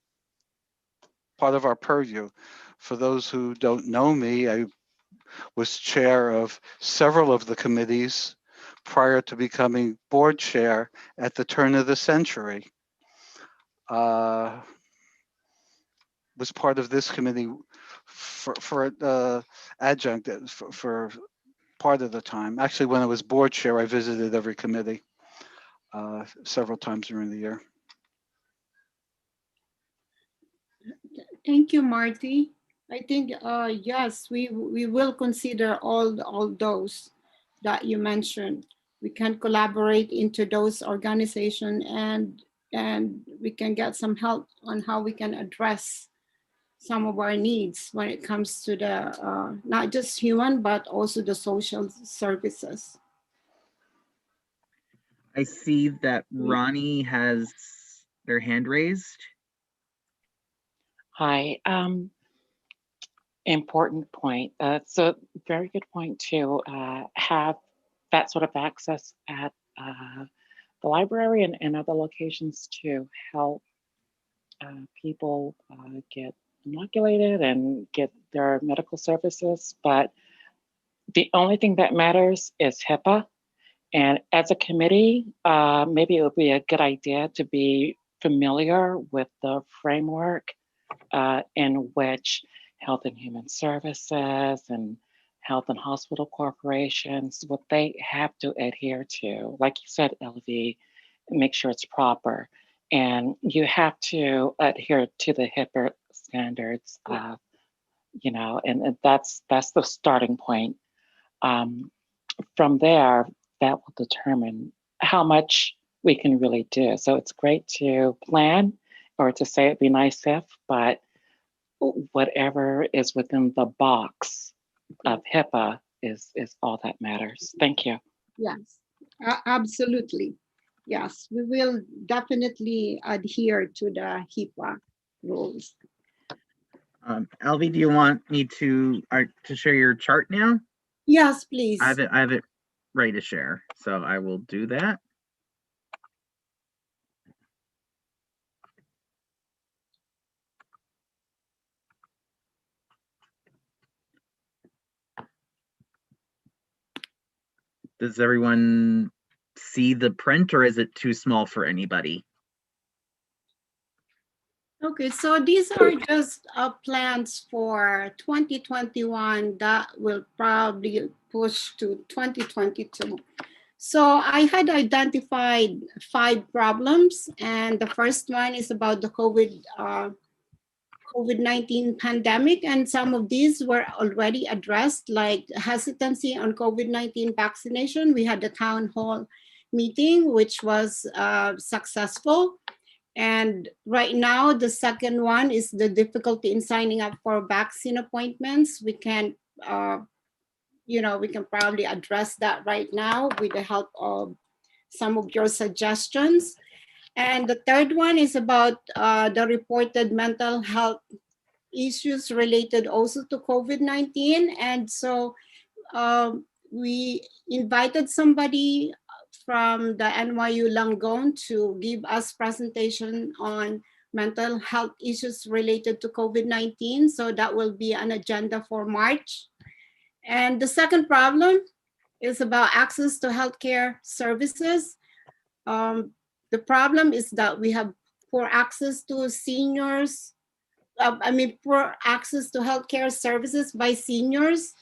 part of our purview. For those who don't know me, I was chair of several of the committees prior to becoming board chair at the turn of the century. Was part of this committee for adjunct for part of the time. Actually, when I was board chair, I visited every committee. several times during the year. Thank you, Marty. I think, yes, we will consider all those that you mentioned. We can collaborate into those organizations and we can get some help on how we can address some of our needs when it comes to the, not just human, but also the social services. I see that Ronnie has their hand raised. Hi. Important point. It's a very good point to have that sort of access at the library and other locations to help people get inoculated and get their medical services. But the only thing that matters is HIPAA. And as a committee, maybe it would be a good idea to be familiar with the framework in which Health and Human Services and health and hospital corporations, what they have to adhere to. Like you said, LV, make sure it's proper. And you have to adhere to the HIPAA standards, and that's the starting point. From there, that will determine how much we can really do. So it's great to plan or to say it'd be nice if, but whatever is within the box of HIPAA is all that matters. Thank you. Yes, absolutely. Yes, we will definitely adhere to the HIPAA rules. LV, do you want me to share your chart now? Yes, please. I have it ready to share, so I will do that. Does everyone see the print, or is it too small for anybody? Okay, so these are just plans for 2021 that will probably push to 2022. So I had identified 5 problems, and the first one is about the COVID-19 pandemic, and some of these were already addressed, like hesitancy on COVID-19 vaccination. We had the town hall meeting, which was successful. And right now, the second one is the difficulty in signing up for vaccine appointments. We can, we can probably address that right now with the help of some of your suggestions. And the third one is about the reported mental health issues related also to COVID-19. And so we invited somebody from the NYU Langone to give us presentation on mental health issues related to COVID-19. So that will be an agenda for March. And the second problem is about access to healthcare services. The problem is that we have poor access to seniors, poor access to healthcare services by seniors.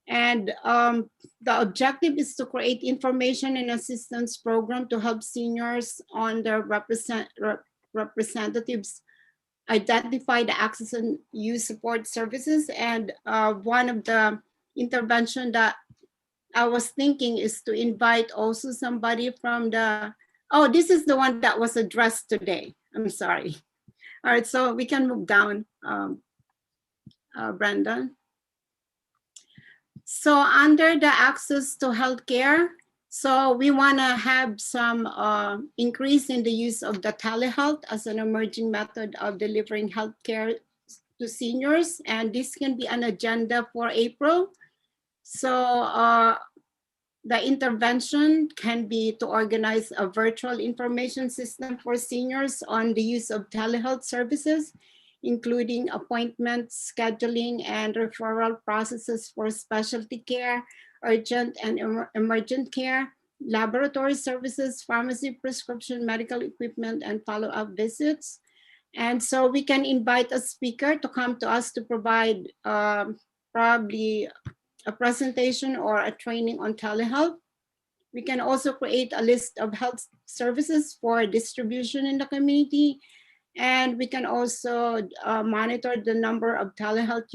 And the objective is to create information and assistance program to help seniors on their representatives identify the access and use support services. And one of the intervention that I was thinking is to invite also somebody from this is the one that was addressed today. I'm sorry. All right, so we can move down, Brenda. So under the access to healthcare, so we want to have some increase in the use of the telehealth as an emerging method of delivering healthcare to seniors, and this can be an agenda for April. So the intervention can be to organize a virtual information system for seniors on the use of telehealth services, including appointment scheduling and referral processes for specialty care, urgent and emergent care, laboratory services, pharmacy, prescription, medical equipment, and follow-up visits. And so we can invite a speaker to come to us to provide probably a presentation or a training on telehealth. We can also create a list of health services for distribution in the community. And we can also monitor the number of telehealth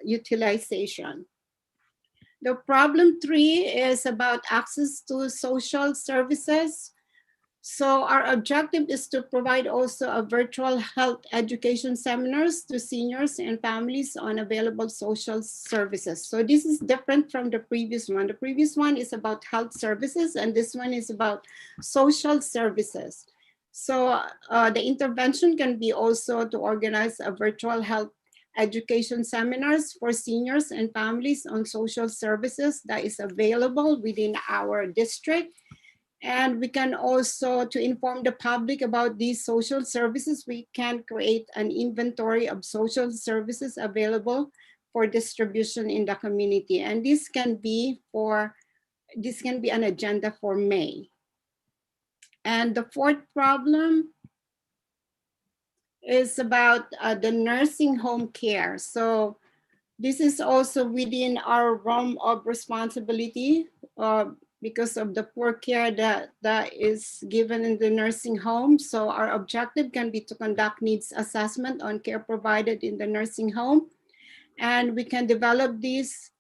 utilization. The problem 3 is about access to social services. So our objective is to provide also a virtual health education seminars to seniors and families on available social services. So this is different from the previous one. The previous one is about health services, and this one is about social services. So the intervention can be also to organize a virtual health education seminars for seniors and families on social services that is available within our district. And we can also, to inform the public about these social services, we can create an inventory of social services available for distribution in the community. And this can be an agenda for May. And the 4th problem is about the nursing home care. So this is also within our realm of responsibility because of the poor care that is given in the nursing home. So our objective can be to conduct needs assessment on care provided in the nursing home. And we can develop this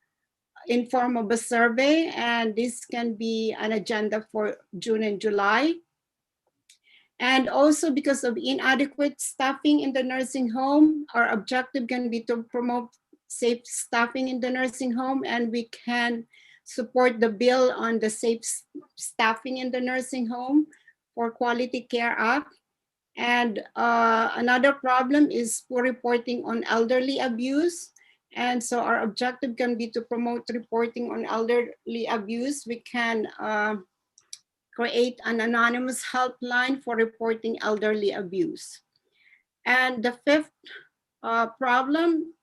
in form of a survey, and this can be an agenda for June and July. And also because of inadequate staffing in the nursing home, our objective can be to promote safe staffing in the nursing home, and we can support the bill on the safe staffing in the nursing home for Quality Care Act. And another problem is poor reporting on elderly abuse. And so our objective can be to promote reporting on elderly abuse. We can create an anonymous helpline for reporting elderly abuse. And the 5th problem,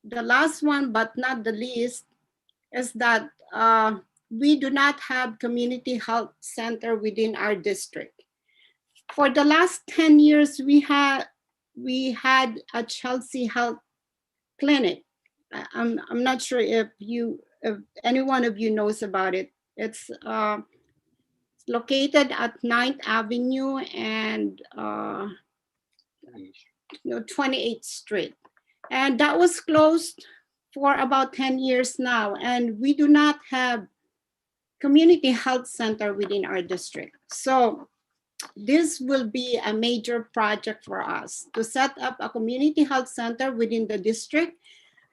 the last one but not the least, is that we do not have community health center within our district. For the last 10 years, we had a Chelsea Health Clinic. I'm not sure if any one of you knows about it. It's located at 9th Avenue and 28th Street. And that was closed for about 10 years now. And we do not have community health center within our district. So this will be a major project for us to set up a community health center within the district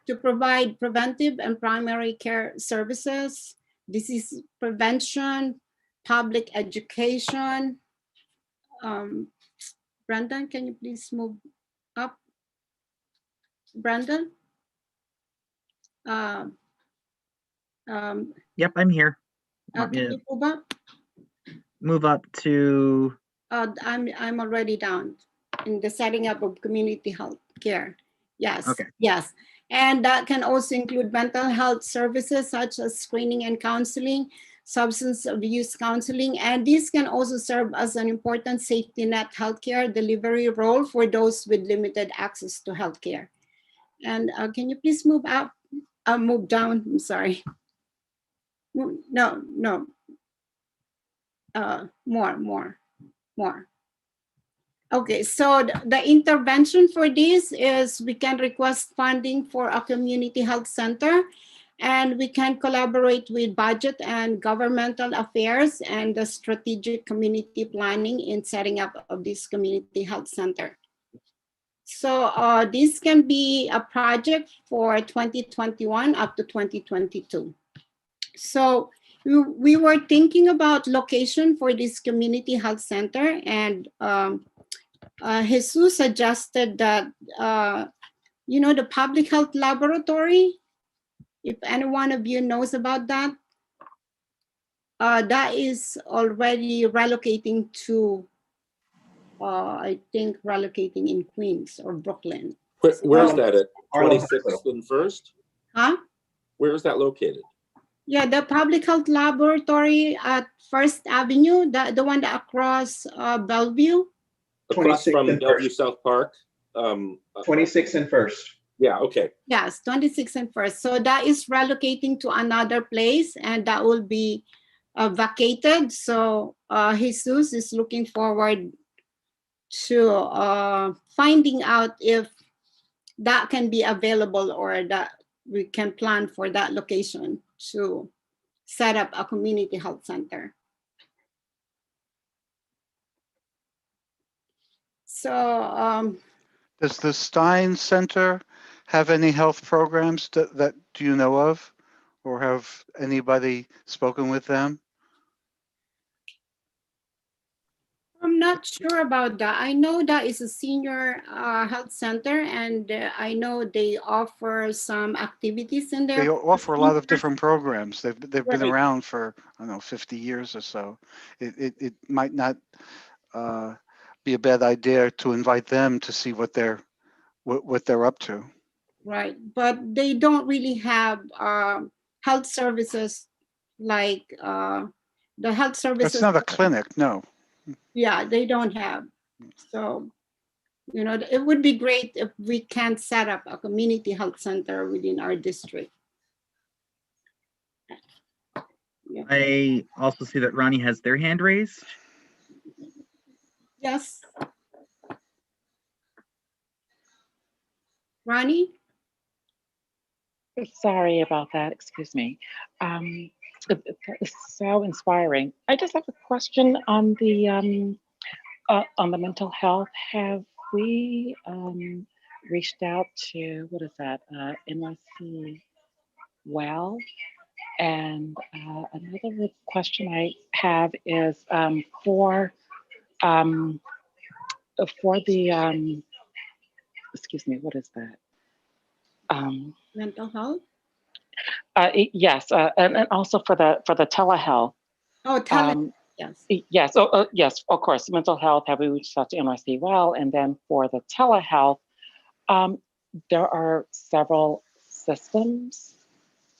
to provide preventive and primary care services, disease prevention, public education. Brandon, can you please move up? Brandon? Yep, I'm here. Can you move up? Move up to. I'm already down in the setting up of community health care. Yes. Okay. Yes. And that can also include mental health services such as screening and counseling, substance abuse counseling, and this can also serve as an important safety net healthcare delivery role for those with limited access to healthcare. And can you please move up? Move down. I'm sorry. No. More. Okay, so the intervention for this is we can request funding for a community health center, and we can collaborate with budget and governmental affairs and the strategic community planning in setting up of this community health center. So this can be a project for 2021 up to 2022. So we were thinking about location for this community health center, and Jesus suggested that, the public health laboratory, if any one of you knows about that, that is already relocating to, I think, relocating in Queens or Brooklyn. Where is that at 26th and 1st? Huh? Where is that located? Yeah, the public health laboratory at 1st Avenue, the one that across Bellevue. Across from Bellevue South Park. 26th and 1st. Yeah, okay. Yes, 26th and 1st. So that is relocating to another place, and that will be vacated. So Jesus is looking forward to finding out if that can be available or that we can plan for that location to set up a community health center. So Does the Stein Center have any health programs that do you know of, or have anybody spoken with them? I'm not sure about that. I know that is a senior health center, and I know they offer some activities in there. They offer a lot of different programs. They've been Right. around for, I don't know, 50 years or so. It might not be a bad idea to invite them to see what they're up to. Right, but they don't really have health services like the health services. It's not a clinic, no. Yeah, they don't have. So, you know, it would be great if we can set up a community health center within our district. Yeah. I also see that Ronnie has their hand raised. Yes. Ronnie? Sorry about that. Excuse me. It's so inspiring. I just have a question on the mental health. Have we reached out to, what is that, NYC Well? And another question I have is for the excuse me, what is that? Mental health? Yes, and also for the telehealth. Oh, telehealth. Yes. Yes. Yes. Of course, mental health. Have we reached out to NYC Well? And then for the telehealth, there are several systems,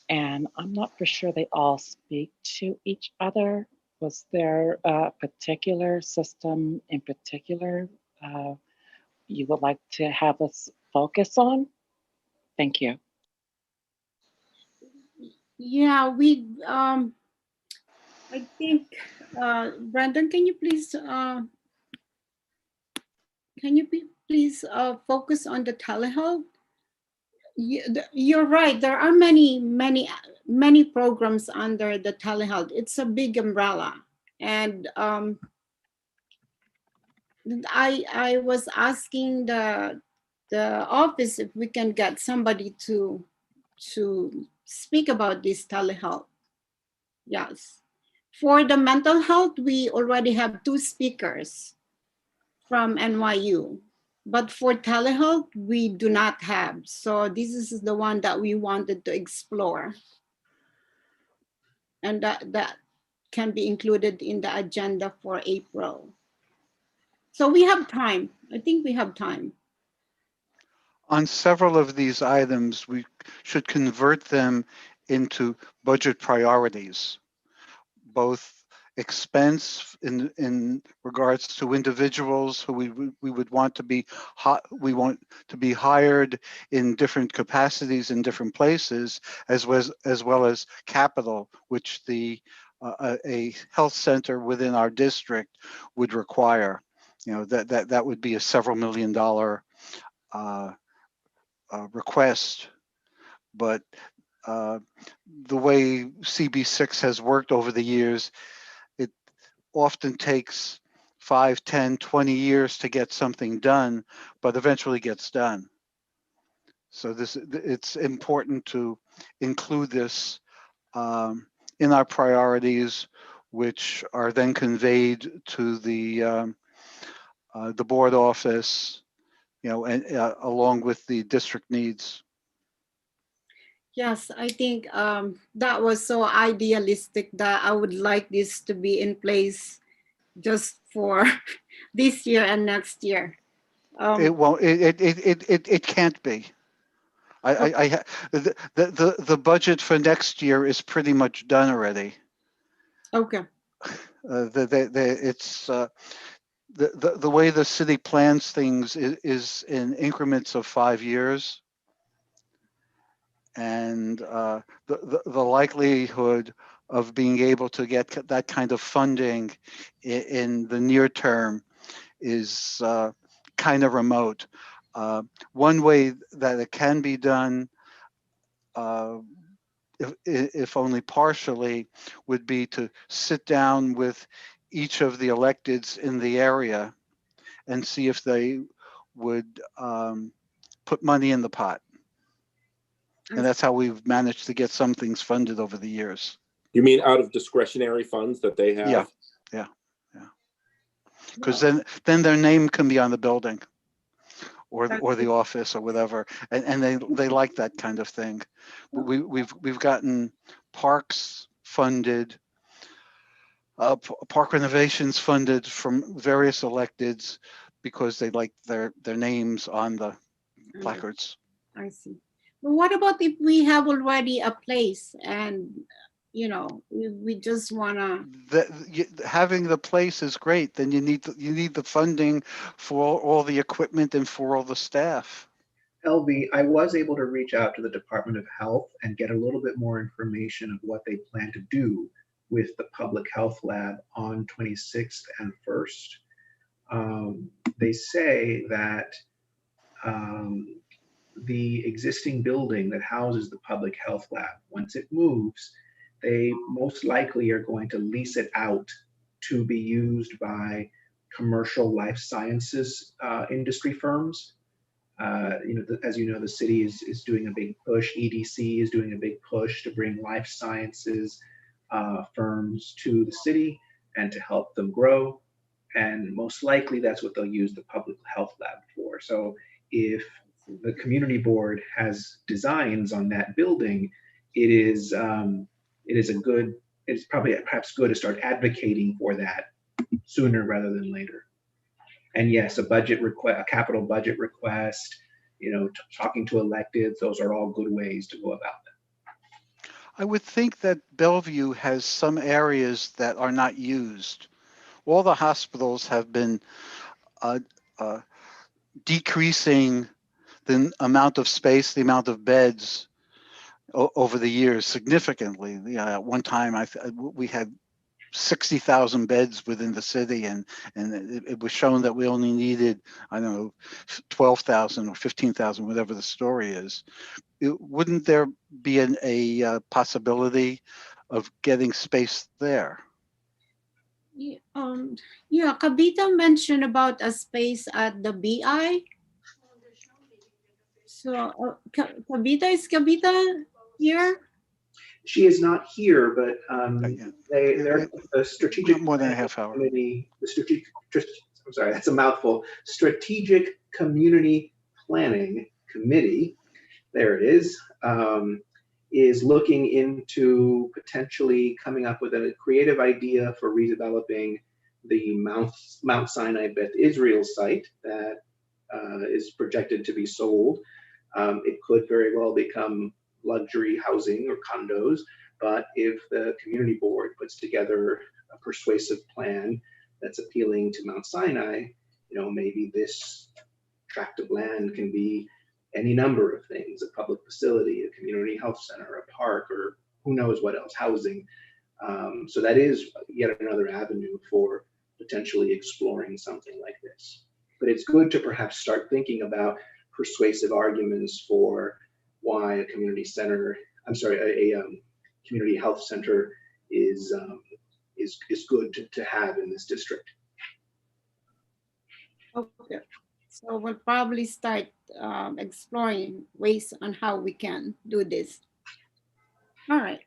and I'm not for sure they all speak to each other. Was there a particular system in particular you would like to have us focus on? Thank you. Yeah, I think, Brandon, can you please focus on the telehealth? You're right. There are many programs under the telehealth. It's a big umbrella, and I was asking the office if we can get somebody to speak about this telehealth. Yes. For the mental health, we already have 2 speakers from NYU. But for telehealth, we do not have. So this is the one that we wanted to explore. And that can be included in the agenda for April. So we have time. I think we have time. On several of these items, we should convert them into budget priorities, both expense in regards to individuals who we would want to be hired in different capacities in different places, as well as capital, which a health center within our district would require. You know, that would be a several $1 million request, but the way CB6 has worked over the years, it often takes 5, 10, 20 years to get something done, but eventually gets done. So it's important to include this in our priorities, which are then conveyed to the board office, you know, and along with the district needs. Yes, I think that was so idealistic that I would like this to be in place just for this year and next year. It won't. It can't be. The budget for next year is pretty much done already. Okay. It's the way the city plans things is in increments of 5 years, and the likelihood of being able to get that kind of funding in the near term is kind of remote. One way that it can be done, if only partially, would be to sit down with each of the electeds in the area and see if they would put money in the pot. And that's how we've managed to get some things funded over the years. You mean out of discretionary funds that they have? Yeah. Because then their name can be on the building or the office or whatever, and they like that kind of thing. We've gotten parks funded, park renovations funded from various electeds because they like their names on the placards. I see. But what about if we have already a place and, you know, we just wanna. Having the place is great. Then you need the funding for all the equipment and for all the staff. LV, I was able to reach out to the Department of Health and get a little bit more information of what they plan to do with the public health lab on 26th and 1st. They say that the existing building that houses the public health lab, once it moves, they most likely are going to lease it out to be used by commercial life sciences industry firms. As you know, the city is doing a big push. EDC is doing a big push to bring life sciences firms to the city and to help them grow. And most likely that's what they'll use the public health lab for. So if the community board has designs on that building, it's perhaps good to start advocating for that sooner rather than later. And yes, a capital budget request, talking to electeds, those are all good ways to go about that. I would think that Bellevue has some areas that are not used. All the hospitals have been decreasing the amount of space, the amount of beds over the years significantly. At one time, we had 60,000 beds within the city, and it was shown that we only needed, 12,000 or 15,000, whatever the story is. Wouldn't there be a possibility of getting space there? Kavita mentioned about a space at the BI. So Kavita, is Kavita here? She is not here, but they're the strategic more than a half hour. Committee. I'm sorry, that's a mouthful. Strategic Community Planning Committee. There it is looking into potentially coming up with a creative idea for redeveloping the Mount Sinai Beth Israel site that is projected to be sold. It could very well become luxury housing or condos, but if the community board puts together a persuasive plan that's appealing to Mount Sinai, maybe this tract of land can be any number of things: a public facility, a community health center, a park, or who knows what else, housing. So that is yet another avenue for potentially exploring something like this. But it's good to perhaps start thinking about persuasive arguments for why a community health center is good to have in this district. Okay, so we'll probably start exploring ways on how we can do this. All right.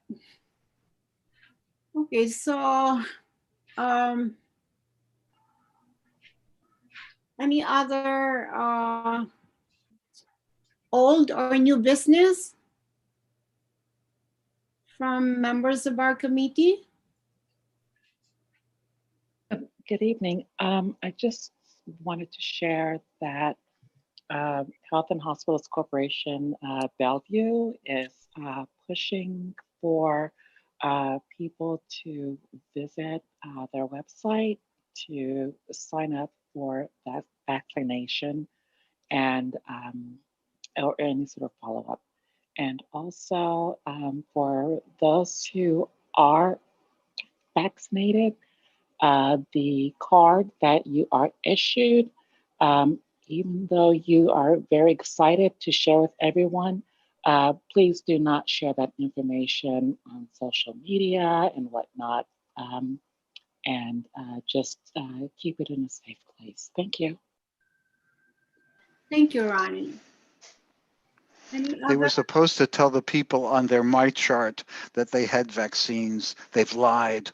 Okay, so any other old or new business from members of our committee? Good evening. I just wanted to share that Health and Hospitals Corporation Bellevue is pushing for people to visit their website to sign up for that vaccination and or any sort of follow-up. And also for those who are vaccinated, the card that you are issued, even though you are very excited to share with everyone, please do not share that information on social media and whatnot, and just keep it in a safe place. Thank you. Thank you, Ronnie. They were supposed to tell the people on their My Chart that they had vaccines. They've lied.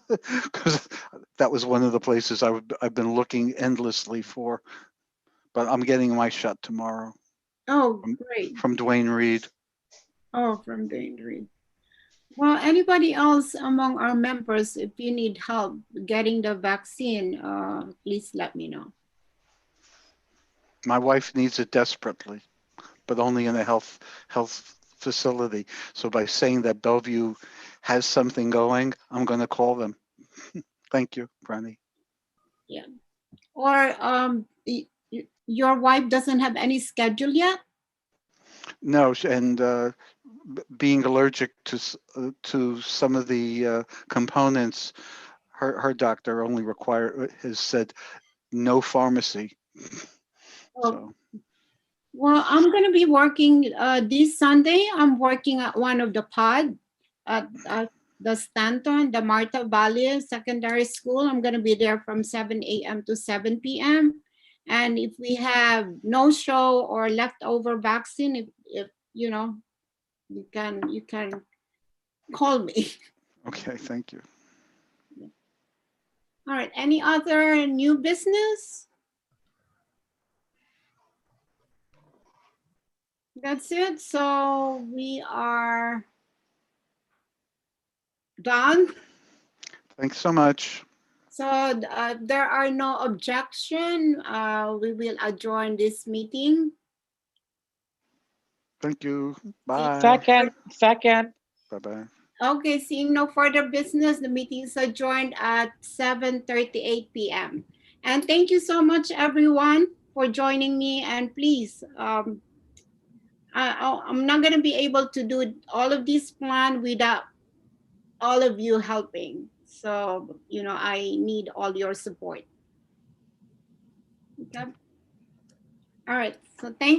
Because that was one of the places I've been looking endlessly for. But I'm getting my shot tomorrow. Oh, great. From Dwayne Reed. Oh, from Dwayne Reed. Well, anybody else among our members, if you need help getting the vaccine, please let me know. My wife needs it desperately, but only in a health facility. So by saying that Bellevue has something going, I'm going to call them. Thank you, Brandy. Yeah. Or your wife doesn't have any schedule yet? No, and being allergic to some of the components, her doctor only has said no pharmacy. So. Well, I'm going to be working this Sunday. I'm working at one of the pod at the Stanton, the Martha Valley Secondary School. I'm going to be there from 7 a.m. to 7 p.m. And if we have no show or leftover vaccine, if you know, you can call me. Okay, thank you. All right. Any other new business? That's it. So we are done. Thanks so much. So there are no objection. We will adjourn this meeting. Thank you. Bye. Second. Bye-bye. Okay, seeing no further business, the meeting is adjourned at 7:38 p.m. And thank you so much, everyone, for joining me. And please, I'm not going to be able to do all of this plan without all of you helping. So, you know, I need all your support. Okay. All right. So thank